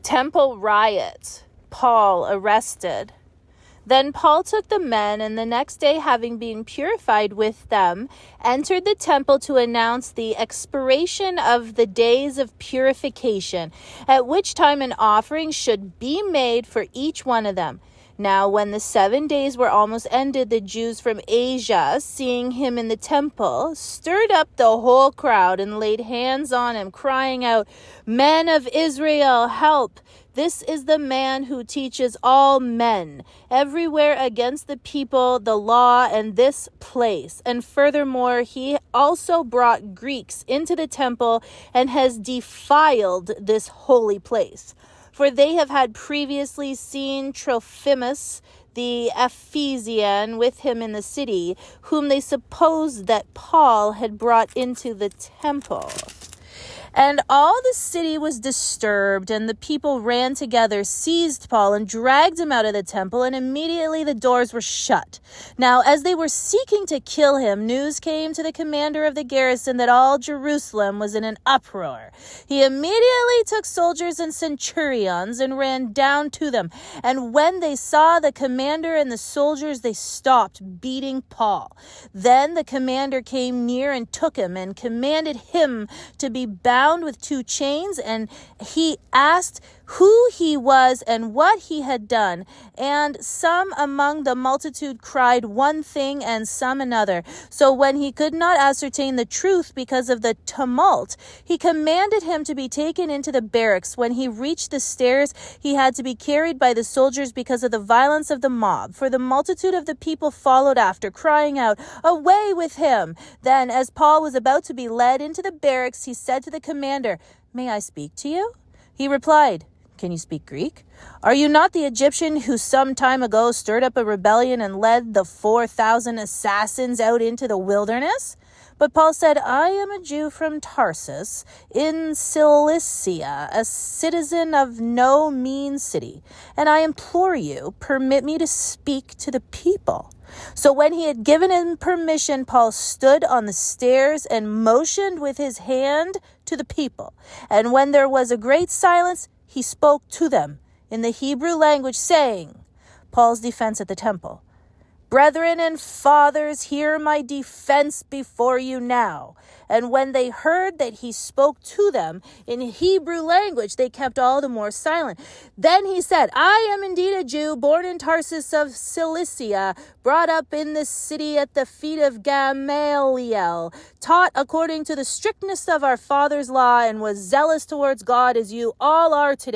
Temple riot. Paul arrested. Then Paul took the men, and the next day, having been purified with them, entered the temple to announce the expiration of the days of purification, at which time an offering should be made for each one of them. Now, when the 7 days were almost ended, the Jews from Asia, seeing him in the temple, stirred up the whole crowd and laid hands on him, crying out, "Men of Israel, help! This is the man who teaches all men everywhere against the people, the law, and this place. And furthermore, he also brought Greeks into the temple and has defiled this holy place. For they have had previously seen Trophimus, the Ephesian, with him in the city, whom they supposed that Paul had brought into the temple." And all the city was disturbed, and the people ran together, seized Paul, and dragged him out of the temple, and immediately the doors were shut. Now, as they were seeking to kill him, news came to the commander of the garrison that all Jerusalem was in an uproar. He immediately took soldiers and centurions and ran down to them. And when they saw the commander and the soldiers, they stopped beating Paul. Then the commander came near and took him and commanded him to be bound with 2 chains, and he asked who he was and what he had done. And some among the multitude cried one thing and some another. So when he could not ascertain the truth because of the tumult, he commanded him to be taken into the barracks. When he reached the stairs, he had to be carried by the soldiers because of the violence of the mob. For the multitude of the people followed after, crying out, "Away with him!" Then, as Paul was about to be led into the barracks, he said to the commander, "May I speak to you?" He replied, "Can you speak Greek? Are you not the Egyptian who some time ago stirred up a rebellion and led the 4,000 assassins out into the wilderness?" But Paul said, "I am a Jew from Tarsus in Cilicia, a citizen of no mean city, and I implore you, permit me to speak to the people." So when he had given him permission, Paul stood on the stairs and motioned with his hand to the people. And when there was a great silence, he spoke to them in the Hebrew language, saying, Paul's defense at the temple, "Brethren and fathers, hear my defense before you now." And when they heard that he spoke to them in Hebrew language, they kept all the more silent. Then he said, "I am indeed a Jew, born in Tarsus of Cilicia, brought up in this city at the feet of Gamaliel, taught according to the strictness of our father's law, and was zealous towards God as you all are today.